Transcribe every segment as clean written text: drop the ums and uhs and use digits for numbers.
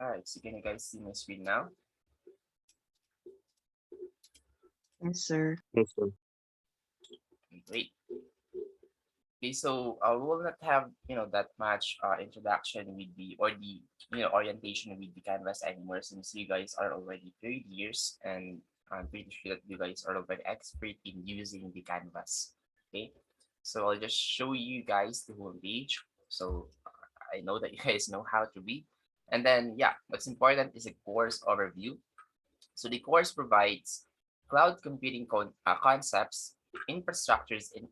All right, so can you guys see my screen now? Yes, sir. Yes, sir. Okay, great. Okay, so we will not have that much introduction with the or the orientation with the canvas anymore, since you guys are already third years, and I'm pretty sure that you guys are already expert in using the canvas. Okay, so I'll just show you guys the whole page. So I know that you guys know how to read, and then yeah, what's important is a course overview. So the course provides cloud computing concepts, infrastructures, and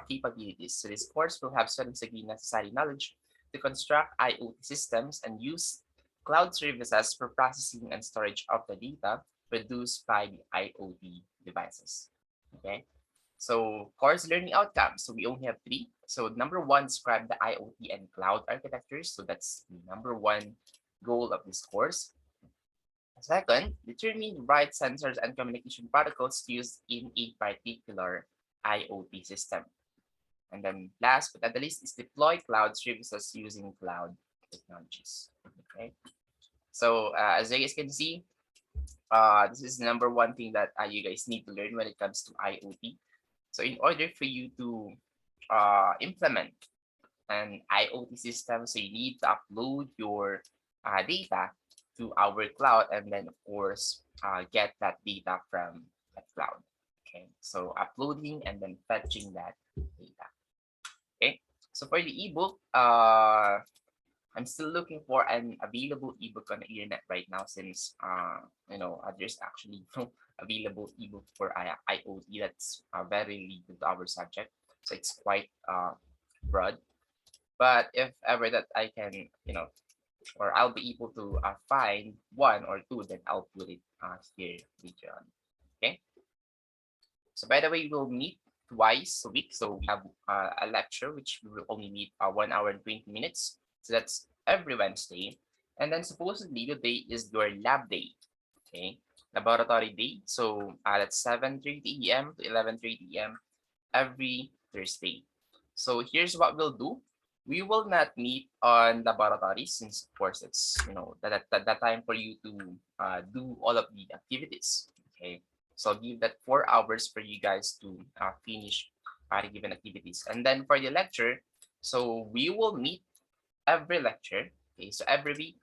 capabilities. So this course will have students gain necessary knowledge to construct IoT systems and use cloud services for processing and storage of the data produced by the IoT devices. Okay. So course learning outcomes. So we only have three. So number one, describe the IoT and cloud architectures. So that's the number one goal of this course. Second, determine the right sensors and communication protocols used in a particular IoT system. And then last but not the least is deploy cloud services using cloud technologies. Okay. So as you guys can see, this is the number one thing that you guys need to learn when it comes to IoT. So in order for you to implement an IoT system, so you need to upload your data to our cloud, and then of course get that data from that cloud. Okay, so uploading and then fetching that data. Okay, so for the ebook, I'm still looking for an available ebook on the internet right now, since there's actually no available ebook for IoT that's very related to our subject. So it's quite broad. But if ever that I can, or I'll be able to find one or two, then I'll put it here later on. Okay. So by the way, we'll meet twice a week. So we have a lecture which we will only meet 1 hour and 20 minutes. So that's every Wednesday. And then supposedly today is your lab day. Okay. Laboratory day. So that's 7:30 a.m. to 11:30 a.m. every Thursday. So here's what we'll do. We will not meet on laboratories, since of course it's that time for you to do all of the activities. Okay, so I'll give that 4 hours for you guys to finish the given activities, and then for the lecture, so we will meet every lecture. Okay, so every week,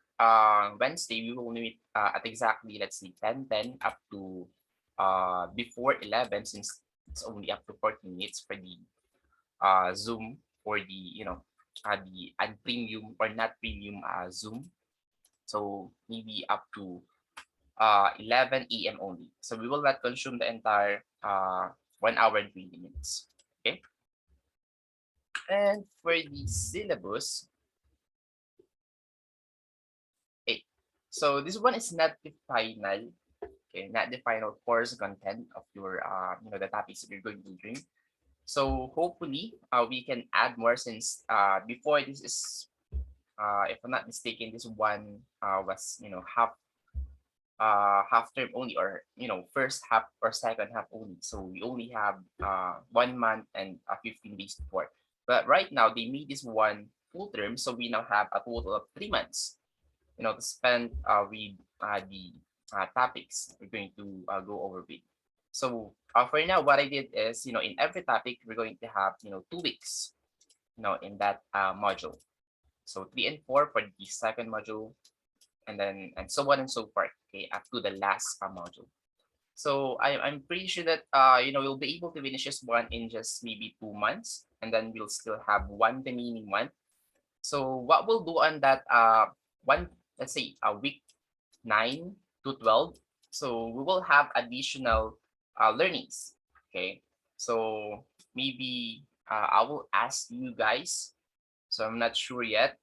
Wednesday we will meet at exactly, let's see, 10:10 up to before 11, since it's only up to 40 minutes for the Zoom, or the unpremium or not premium Zoom. So maybe up to 11 a.m. only. So we will not consume the entire 1 hour and 20 minutes. Okay. And for the syllabus, okay. So this one is not the final, okay, not the final course content of your the topics that you're going to learn. So hopefully we can add more, since before this is if I'm not mistaken, this one was half term only, or first half or second half only. So we only have 1 month and 15 days before. But right now they made this one full term, so we now have a total of 3 months, to spend with the topics we're going to go over with. So for now, what I did is, in every topic we're going to have 2 weeks, in that module. So 3 and 4 for the second module, and so on and so forth. Okay, up to the last module. So I'm pretty sure that we'll be able to finish this one in just maybe 2 months, and then we'll still have one remaining month. So what we'll do on that one, let's say week 9 to 12. So we will have additional learnings. Okay, so maybe I will ask you guys. So I'm not sure yet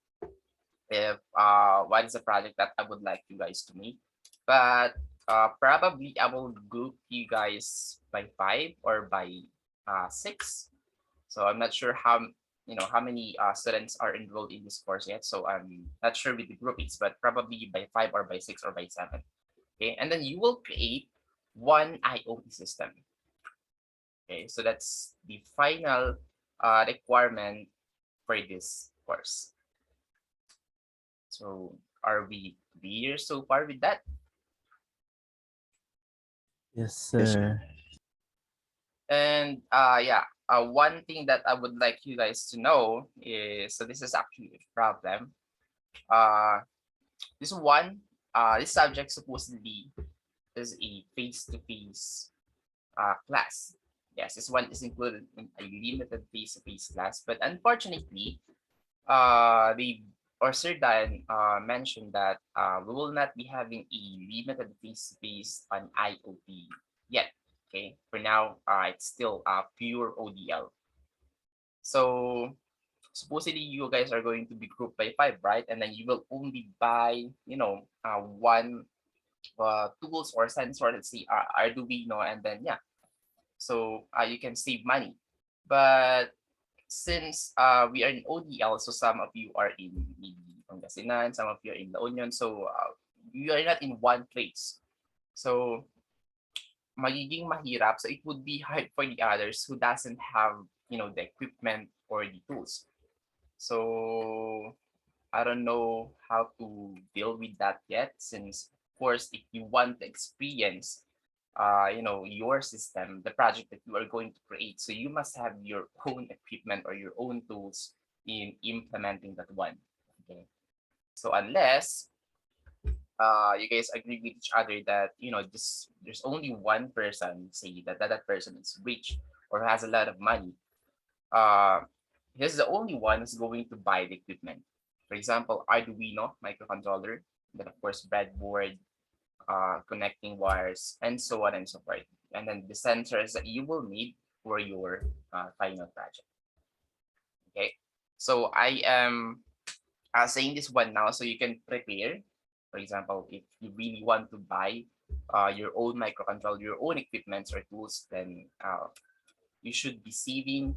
if what is the project that I would like you guys to make, but probably I will group you guys by 5 or by 6. So I'm not sure how many students are enrolled in this course yet. So I'm not sure with the groupings, but probably by 5 or by 6 or by 7. Okay, and then you will create one IoT system. Okay, so that's the final requirement for this course. So are we clear so far with that? Yes, Yes, sir. sir. And yeah, one thing that I would like you guys to know is, so this is actually a problem. Uh, this one, this subject supposedly is a face-to-face class. Yes, this one is included in a limited face-to-face class, but unfortunately, they or Sir Dan mentioned that we will not be having a limited face-to-face on IoT yet. Okay, for now, it's still pure ODL. So supposedly you guys are going to be grouped by five, right? And then you will only buy, one tools or sensor. Let's see, Arduino, and then yeah, so you can save money. But since we are in ODL, so some of you are in maybe Pangasinan, some of you are in La Union, so you are not in one place. So magiging mahirap. So it would be hard for the others who doesn't have, the equipment or the tools. So I don't know how to deal with that yet, since of course, if you want to experience, your system, the project that you are going to create, so you must have your own equipment or your own tools in implementing that one. Okay. So unless you guys agree with each other that just there's only one person, say that person is rich or has a lot of money, uh he's the only one who's going to buy the equipment. For example, Arduino microcontroller, then of course breadboard, connecting wires, and so on and so forth, and then the sensors that you will need for your final project. Okay, so I am saying this one now so you can prepare. For example, if you really want to buy your own microcontroller, your own equipments or tools, then you should be saving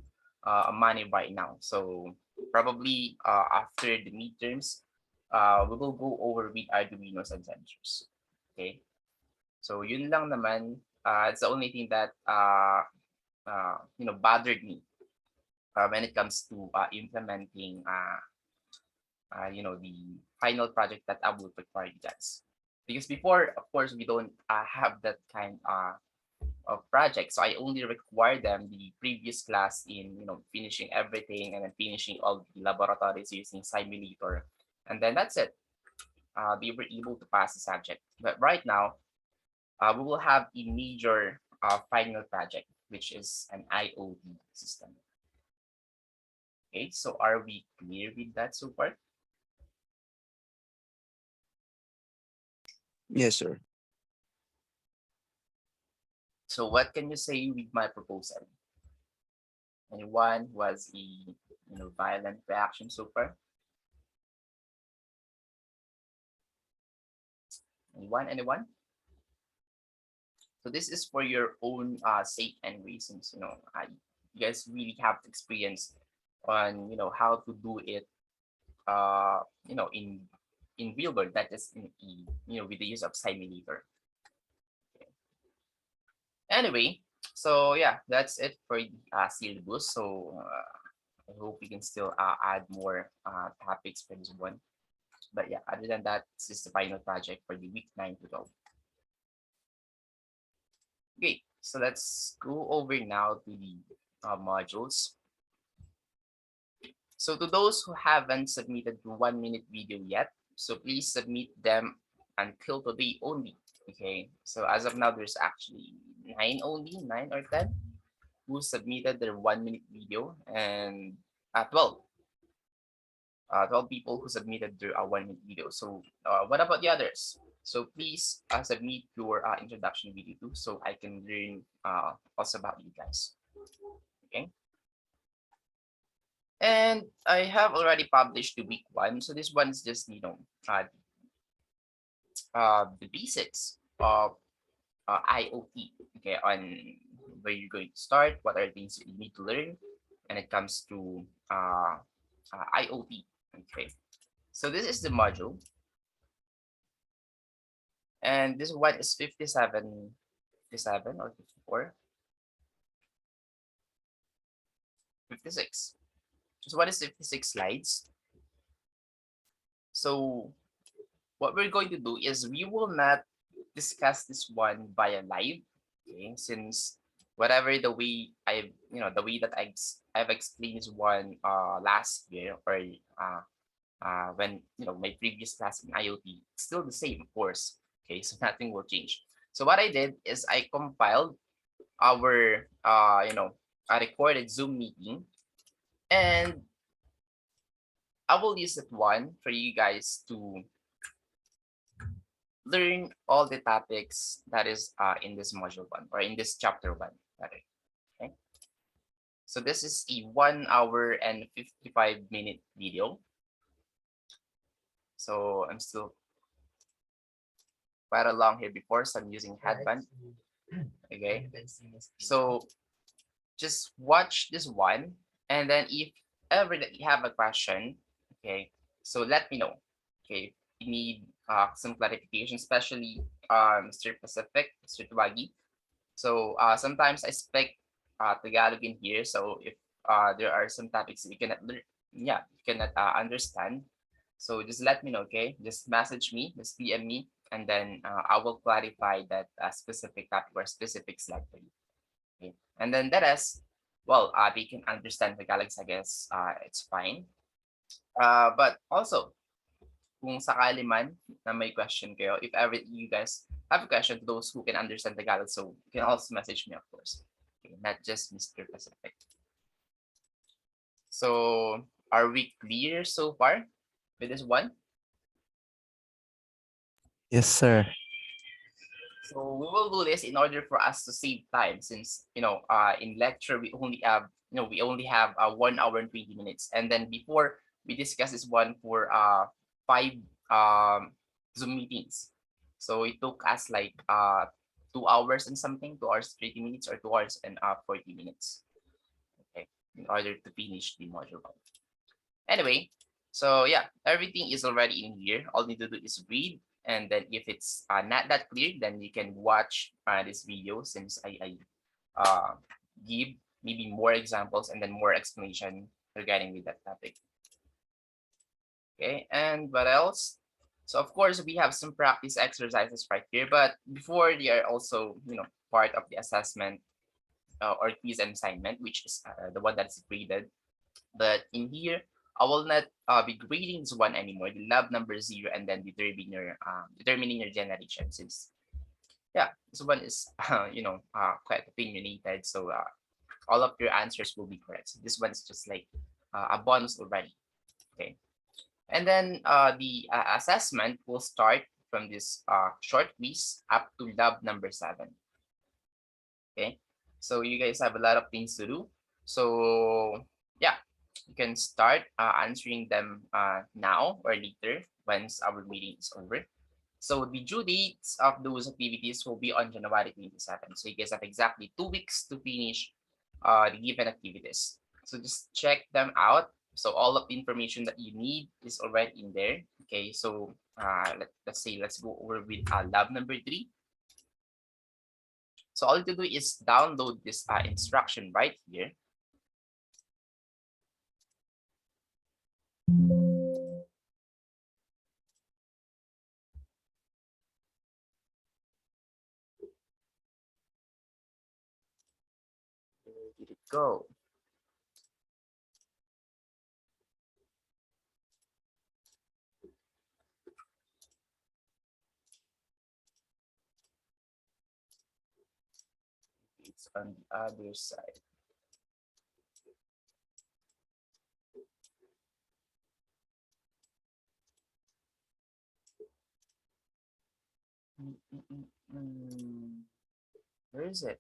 money right now. So probably after the midterms, we will go over with Arduinos and sensors. Okay. So yun lang naman. It's the only thing that bothered me when it comes to implementing the final project that I will require you guys. Because before, of course, we don't have that kind of project. So I only require them the previous class in finishing everything and then finishing all the laboratories using simulator, and then that's it. They were able to pass the subject. But right now, we will have a major final project, which is an IoT system. Okay, so are we clear with that so far? Yes, sir. So what can you say with my proposal? Anyone who has a violent reaction so far? Anyone? Anyone? So this is for your own sake and reasons. You guys really have to experience on how to do it. In real world, that is with the use of simulator. Okay. Anyway, so yeah, that's it for the syllabus. So I hope we can still add more topics for this one. But yeah, other than that, this is the final project for the week 9 to 12. Okay, so let's go over now to the modules. So to those who haven't submitted the 1 minute video yet, so please submit them until today only. Okay, so as of now, there's actually nine or 10 who submitted their 1 minute video, and 12 people who submitted their 1 minute video. So what about the others? So please submit your introduction video too, so I can learn also about you guys. Okay. And I have already published the week one. So this one is just, the basics of IoT. Okay, on where you're going to start, what are things you need to learn when it comes to IoT. Okay, so this is the module, and this one is 57 or 54, 56. So what is 56 slides? So what we're going to do is we will not discuss this one via live, okay? Since whatever the way I've, the way that I've explained this one last year, or when my previous class in IoT, it's still the same, of course. Okay, so nothing will change. So what I did is I compiled our a recorded Zoom meeting, and I will use that one for you guys to learn all the topics that is in this module one, or in this chapter one. Okay. So this is a 1 hour and 55-minute video. So I'm still quite along here before, so I'm using headband. Okay. So just watch this one, and then if ever that you have a question, okay, so let me know. Okay, if you need some clarification, especially Mr. Pacific, Mr. Tuwagi. So sometimes I speak Tagalog in here, so if there are some topics that you cannot learn, yeah, you cannot understand, so just let me know, okay? Just message me, just PM me, and then I will clarify that specific topic or specific slide for you. Okay? And then the rest, well, they can understand Tagalog, I guess it's fine. But also, kung sakali man na may question kayo, if ever you guys have a question to those who can understand Tagalog, so you can also message me, of course. Okay, not just Mr. Pacific. So, are we clear so far with this one? Yes, sir. So we will do this in order for us to save time, since in lecture we only have 1 hour and 20 minutes, and then before we discuss this one for 5 Zoom meetings. So it took us like 2 hours and something, 2 hours 30 minutes, or 2 hours and 40 minutes. Okay, in order to finish the module one. Anyway, so yeah, everything is already in here. All you need to do is read, and then if it's not that clear, then you can watch this video, since I give maybe more examples and then more explanation regarding with that topic. Okay, and what else? So of course we have some practice exercises right here, but before they are also part of the assessment or quiz and assignment, which is the one that's graded. But in here, I will not be grading this one anymore. The lab number 0, and then determining your generation. Since yeah, this one is quite opinionated, so all of your answers will be correct. So this one is just like a bonus already. Okay, and then the assessment will start from this short quiz up to lab number 7. Okay, so you guys have a lot of things to do. So yeah, you can start answering them now or later once our meeting is over. So the due dates of those activities will be on January 27. So you guys have exactly 2 weeks to finish the given activities. So just check them out. So all of the information that you need is already in there. Okay, so let's go over with lab number 3. So all you do is download this instruction right here. Where did it go? It's on the other side. Where is it?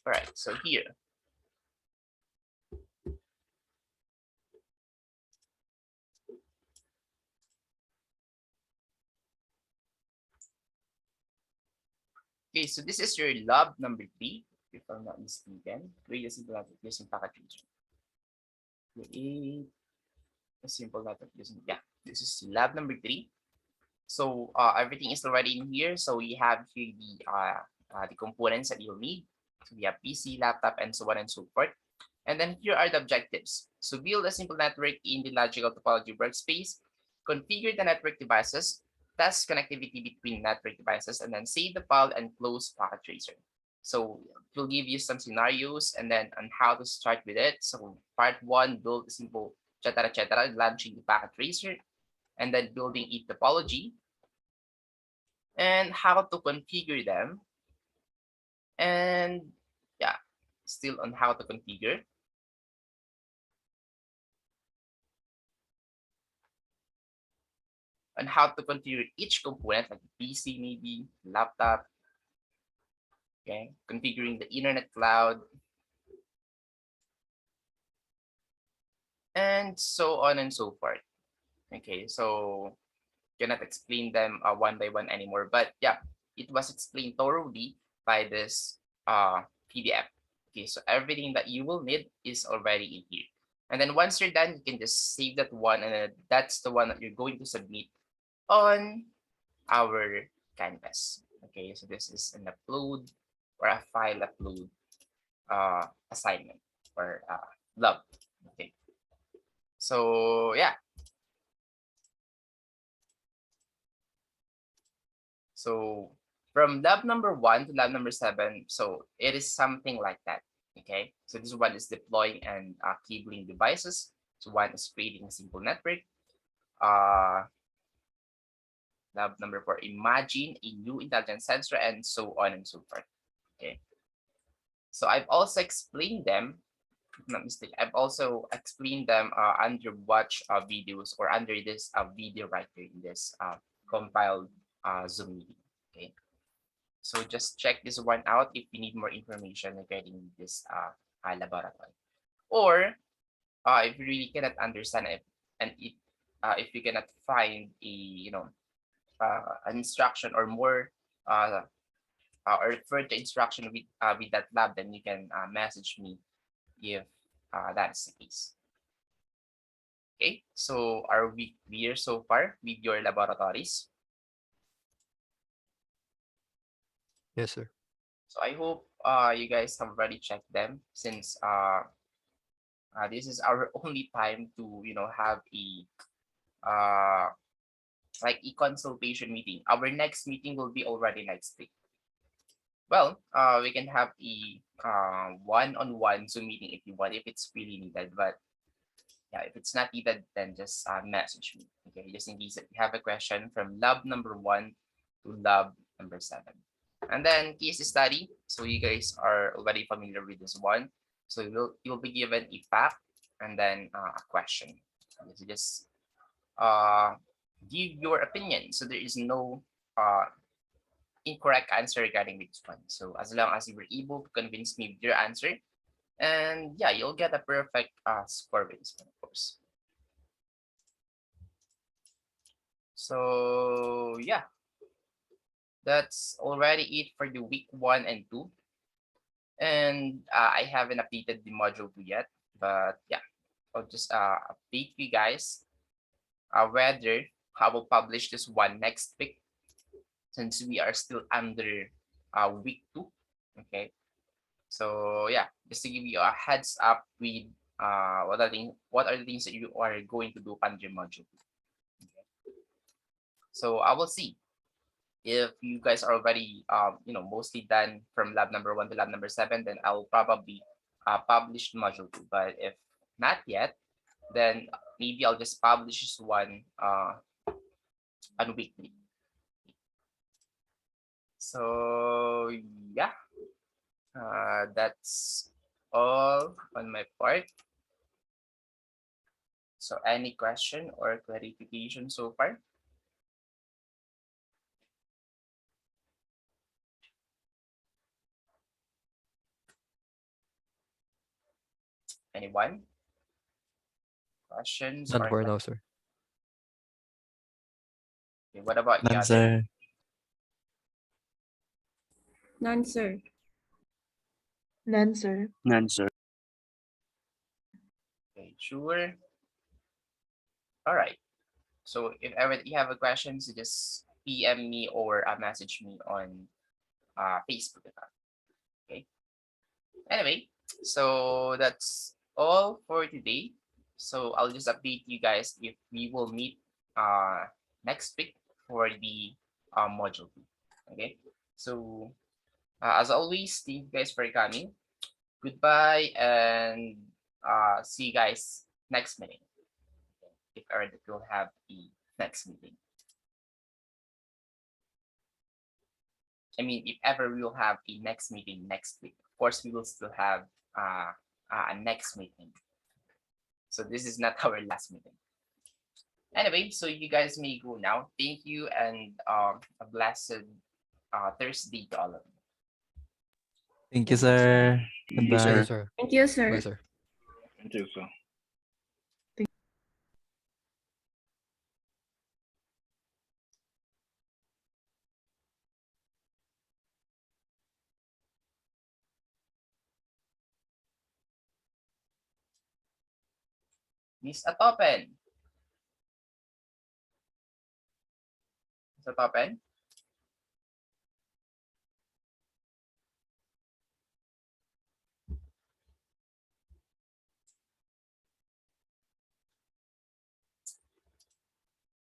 All right, so here. Okay, so this is your lab number 3, if I'm not mistaken. Create a simple method using packaging. Create a simple method using, yeah, this is lab number 3. So everything is already in here. So we have here the the components that you'll need. So we have PC, laptop, and so on and so forth. And then here are the objectives. So build a simple network in the logical topology workspace, configure the network devices, test connectivity between network devices, and then save the file and close Packet Tracer. So we'll give you some scenarios and then on how to start with it. So part one, build a simple etc. Launching the Packet Tracer, and then building a topology, and how to configure them. And yeah, still on how to configure. On how to configure each component, like PC maybe, laptop, okay, configuring the internet cloud, and so on and so forth. Okay, so cannot explain them one by one anymore, but yeah, it was explained thoroughly by this PDF. Okay, so everything that you will need is already in here. And then once you're done, you can just save that one, and then that's the one that you're going to submit on our canvas. Okay, so this is an upload or a file upload assignment or log. Okay, so yeah, so from lab number 1 to lab number 7, so it is something like that. Okay, so this one is deploying and cabling devices. So one is creating a simple network. Lab number 4, imagine a new intelligent sensor, and so on and so forth. Okay, so I've also explained them, if I'm not mistaken, I've also explained them under watch videos or under this video right here in this compiled Zoom meeting. Okay, so just check this one out if you need more information regarding this laboratory, or if you really cannot understand it, and if you cannot find a an instruction or more or further instruction with that lab, then you can message me if that's the case. Okay, so are we clear so far with your laboratories? Yes, sir. So I hope you guys have already checked them, since this is our only time to have a uh, like a consultation meeting. Our next meeting will be already next week. Well, we can have a one-on-one Zoom meeting if you want, if it's really needed. But yeah, if it's not needed, then just message me. Okay, just in case that you have a question from lab number 1 to lab number 7. And then case study. So you guys are already familiar with this one. So you'll be given a fact and then a question. So just give your opinion. So there is no incorrect answer regarding this one. So as long as you were able to convince me with your answer, and yeah, you'll get a perfect score with this one, of course. So yeah, that's already it for the week 1 and 2. And I haven't updated the module 2 yet, but yeah, I'll just update you guys whether I will publish this one next week, since we are still under week 2. Okay, so yeah, just to give you a heads up with what are the things that you are going to do under module 2. Okay. So I will see if you guys are already mostly done from lab number 1 to lab number 7, then I'll probably publish module 2. But if not yet, then maybe I'll just publish this one on weekly. So yeah, that's all on my part. So any question or clarification so far? Anyone? Questions None or for now, sir. okay, what about None, Yasin? sir. None, sir. None, sir. None, sir. Okay, sure. All right. So if ever you have a question, so just PM me or message me on Facebook account. Okay. Anyway, so that's all for today. So I'll just update you guys if we will meet next week for the module 2. Okay. So as always, thank you guys for coming. Goodbye and see you guys next meeting. If ever that we'll have the next meeting. I mean, if ever we will have a next meeting next week, of course, we will still have a next meeting. So this is not our last meeting. Anyway, so you guys may go now. Thank you and a blessed Thursday to all of you. Thank you, sir. Thank you, Goodbye. sir. Thank you, Bye, sir. sir. Thank you, sir. Miss Atopen. Miss Atopen?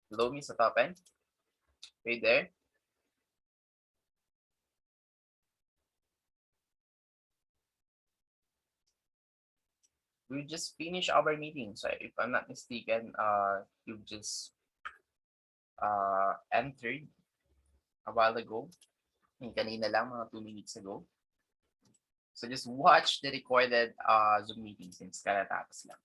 Hello, Miss Atopen? Are you there? We just finished our meeting. So if I'm not mistaken, you just entered a while ago. Yung kanina lang, mga 2 minutes ago. So just watch the recorded Zoom meeting since katatapos lang.